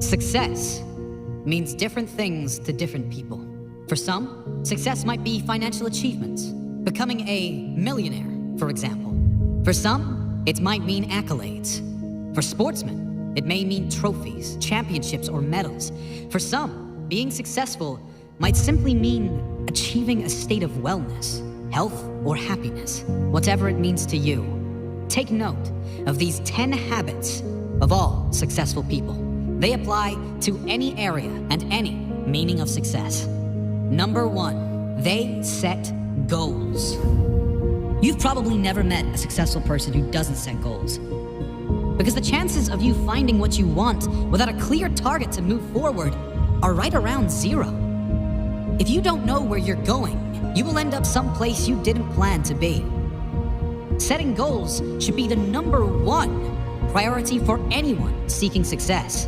Success means different things to different people. For some, success might be financial achievements, becoming a millionaire, for example. For some, it might mean accolades. For sportsmen, it may mean trophies, championships, or medals. For some, being successful might simply mean achieving a state of wellness, health, or happiness, whatever it means to you. Take note of these 10 habits of all successful people. They apply to any area and any meaning of success. Number 1, they set goals. You've probably never met a successful person who doesn't set goals, because the chances of you finding what you want without a clear target to move forward are right around 0. If you don't know where you're going, you will end up someplace you didn't plan to be. Setting goals should be the number 1 priority for anyone seeking success.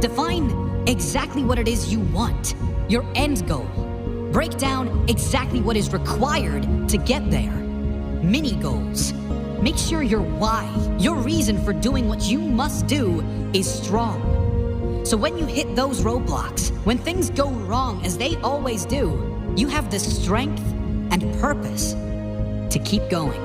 Define exactly what it is you want, your end goal. Break down exactly what is required to get there. Mini goals. Make sure your why, your reason for doing what you must do, is strong. So when you hit those roadblocks, when things go wrong as they always do, you have the strength and purpose to keep going.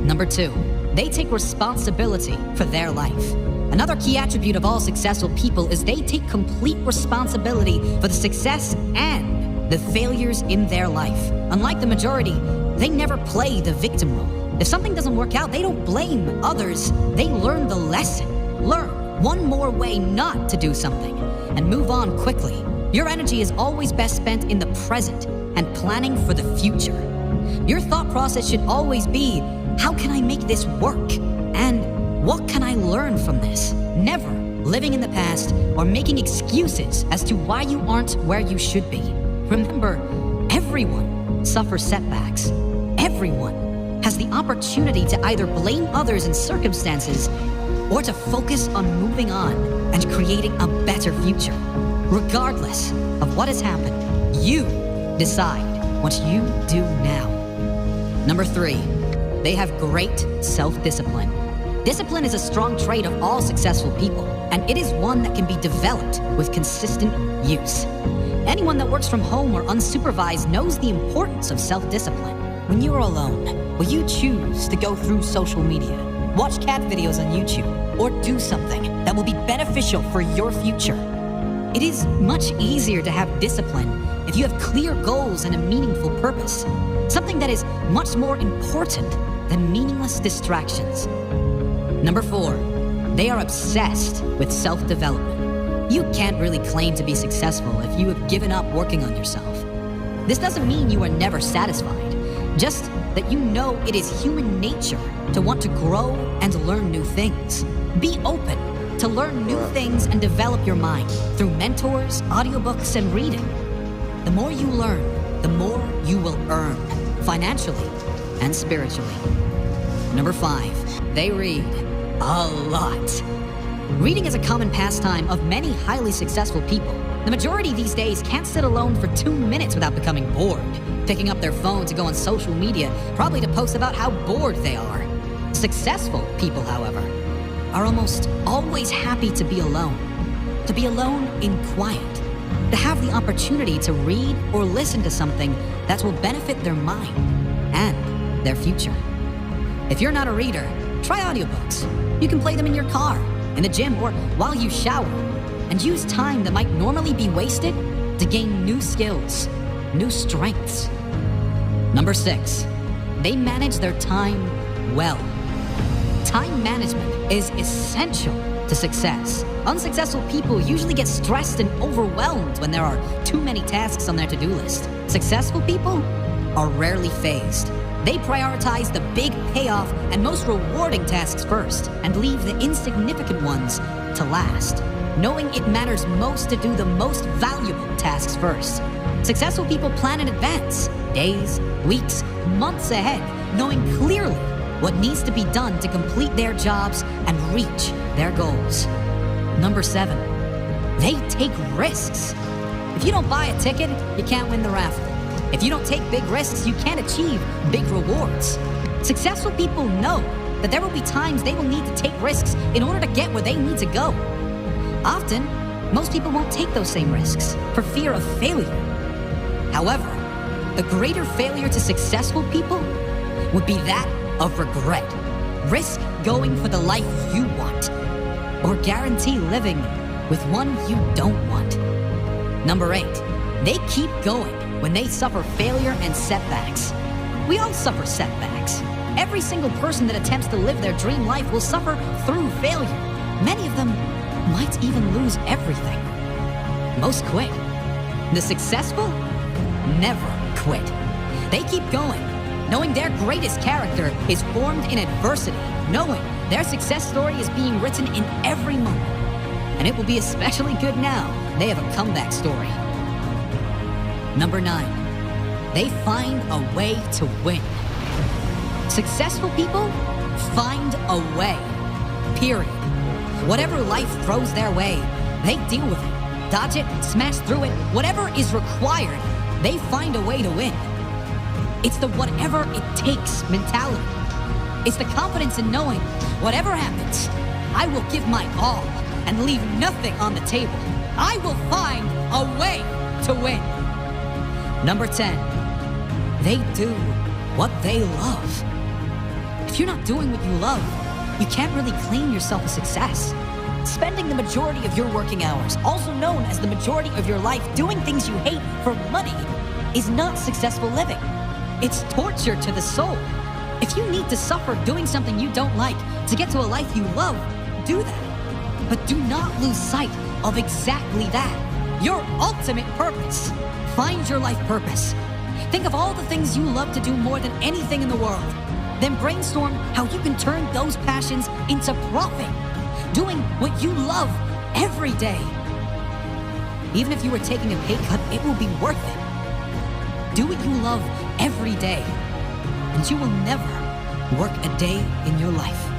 Number 2, they take responsibility for their life. Another key attribute of all successful people is they take complete responsibility for the success and the failures in their life. Unlike the majority, they never play the victim role. If something doesn't work out, they don't blame others. They learn the lesson. Learn one more way not to do something and move on quickly. Your energy is always best spent in the present and planning for the future. Your thought process should always be, how can I make this work? And what can I learn from this? Never living in the past or making excuses as to why you aren't where you should be. Remember, everyone suffers setbacks. Everyone has the opportunity to either blame others and circumstances or to focus on moving on and creating a better future. Regardless of what has happened, you decide what you do now. Number 3, they have great self-discipline. Discipline is a strong trait of all successful people, and it is one that can be developed with consistent use. Anyone that works from home or unsupervised knows the importance of self-discipline. When you are alone, will you choose to go through social media, watch cat videos on YouTube, or do something that will be beneficial for your future? It is much easier to have discipline if you have clear goals and a meaningful purpose, something that is much more important than meaningless distractions. Number 4, they are obsessed with self-development. You can't really claim to be successful if you have given up working on yourself. This doesn't mean you are never satisfied, just that you know it is human nature to want to grow and learn new things. Be open to learn new things and develop your mind through mentors, audiobooks, and reading. The more you learn, the more you will earn, financially and spiritually. Number 5, they read a lot. Reading is a common pastime of many highly successful people. The majority these days can't sit alone for 2 minutes without becoming bored, picking up their phone to go on social media, probably to post about how bored they are. Successful people, however, are almost always happy to be alone in quiet, to have the opportunity to read or listen to something that will benefit their mind and their future. If you're not a reader, try audiobooks. You can play them in your car, in the gym, or while you shower, and use time that might normally be wasted to gain new skills, new strengths. Number 6, they manage their time well. Time management is essential to success. Unsuccessful people usually get stressed and overwhelmed when there are too many tasks on their to-do list. Successful people are rarely fazed. They prioritize the big payoff and most rewarding tasks first and leave the insignificant ones to last, knowing it matters most to do the most valuable tasks first. Successful people plan in advance, days, weeks, months ahead, knowing clearly what needs to be done to complete their jobs and reach their goals. Number 7, they take risks. If you don't buy a ticket, you can't win the raffle. If you don't take big risks, you can't achieve big rewards. Successful people know that there will be times they will need to take risks in order to get where they need to go. Often, most people won't take those same risks for fear of failure. However, the greater failure to successful people would be that of regret. Risk going for the life you want, or guarantee living with one you don't want. Number 8, they keep going when they suffer failure and setbacks. We all suffer setbacks. Every single person that attempts to live their dream life will suffer through failure. Many of them might even lose everything. Most quit. The successful never quit. They keep going, knowing their greatest character is formed in adversity, knowing their success story is being written in every moment. And it will be especially good now they have a comeback story. Number 9, they find a way to win. Successful people find a way, period. Whatever life throws their way, they deal with it, dodge it, smash through it, whatever is required, they find a way to win. It's the whatever it takes mentality. It's the confidence in knowing whatever happens, I will give my all and leave nothing on the table. I will find a way to win. Number 10, they do what they love. If you're not doing what you love, you can't really claim yourself a success. Spending the majority of your working hours, also known as the majority of your life, doing things you hate for money is not successful living. It's torture to the soul. If you need to suffer doing something you don't like to get to a life you love, do that. But do not lose sight of exactly that. Your ultimate purpose. Find your life purpose. Think of all the things you love to do more than anything in the world. Then brainstorm how you can turn those passions into profit. Doing what you love every day. Even if you were taking a pay cut, it will be worth it. Do what you love every day, and you will never work a day in your life.